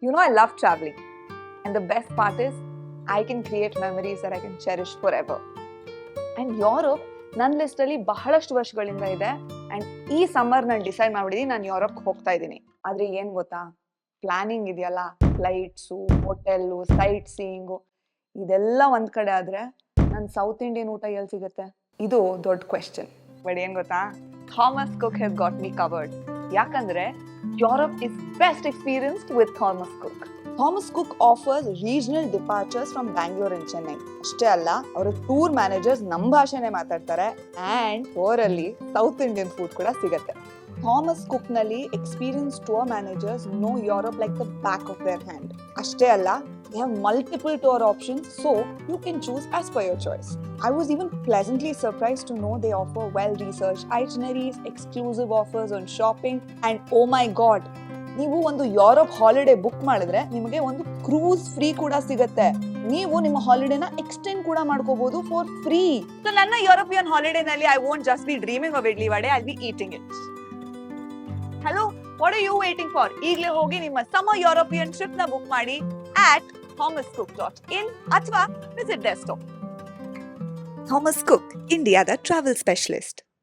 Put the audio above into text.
You know, I love traveling. And the best part is, I can create memories that I can cherish forever. And Europe, ನನ್ನ ಲಿಸ್ಟಲ್ಲಿ ಬಹಳಷ್ಟು ವರ್ಷಗಳಿಂದ ಇದೆ. And ಈ summer ನಾನು decide ಮಾಡಿಬಿಟ್ಟಿದ್ದೀನಿ ನಾನು ಯುರೋಪ್ಗೆ ಹೋಗ್ತಾ ಇದ್ದೀನಿ. ಆದರೆ ಏನು ಗೊತ್ತಾ, ಪ್ಲಾನಿಂಗ್ ಇದೆಯಲ್ಲ, ಫ್ಲೈಟ್ಸು, ಹೋಟೆಲ್ಲು, ಸೈಟ್ ಸೀಯಿಂಗು, ಇದೆಲ್ಲ ಒಂದು ಕಡೆ ಆದರೆ ನನ್ನ ಸೌತ್ ಇಂಡಿಯನ್ ಊಟ ಎಲ್ಲಿ ಸಿಗುತ್ತೆ? ಇದು ದೊಡ್ಡ ಕ್ವೆಶ್ಚನ್. ಬಟ್ ಏನು ಗೊತ್ತಾ, Thomas Cook has got me covered. ಯಾಕಂದರೆ Europe is best experienced with Thomas Cook. Thomas Cook offers regional departures from Bangalore and Chennai. ಅಷ್ಟೇ ಅಲ್ಲ, ಅವರ ಟೂರ್ ಮ್ಯಾನೇಜರ್ಸ್ ನಮ್ಮ ಭಾಷೆನೇ ಮಾತಾಡ್ತಾರೆ ಆ್ಯಂಡ್ ಟೂರಲ್ಲಿ ಸೌತ್ ಇಂಡಿಯನ್ ಫುಡ್ ಕೂಡ ಸಿಗುತ್ತೆ. ಥಾಮಸ್ ಕುಕ್ನಲ್ಲಿ experienced tour managers know Europe like the back of their hand. ಅಷ್ಟೇ ಅಲ್ಲ, they have multiple tour options, so you can choose as per your choice. I was even pleasantly surprised to know they offer well-researched itineraries, exclusive offers on shopping, and oh my god, ನೀವು ಒಂದು Europe holiday book ಮಾಡಿದ್ರೆ ನಿಮಗೆ ಒಂದು cruise free ಕೂಡ ಸಿಗುತ್ತೆ. ನೀವು ನಿಮ್ಮ ಹಾಲಿಡೇನ extend ಕೂಡ ಮಾಡ್ಕೋಬಹುದು ಫಾರ್ ಫ್ರೀ. ಸೊ ನನ್ನ ಯುರೋಪಿಯನ್ ಹಾಲಿಡೇನಲ್ಲಿ I won't just be dreaming of idli vada, I be eating it. Hello, what are you waiting for? ಈಗಲೇ ಹೋಗಿ ನಿಮ್ಮ ಸಮ್ಮರ್ ಯುರೋಪಿಯನ್ ಟ್ರಿಪ್ ನ ಬುಕ್ ಮಾಡಿ at thomascook.in ಅಥವಾ visit their store. Thomas Cook, India, the travel specialist.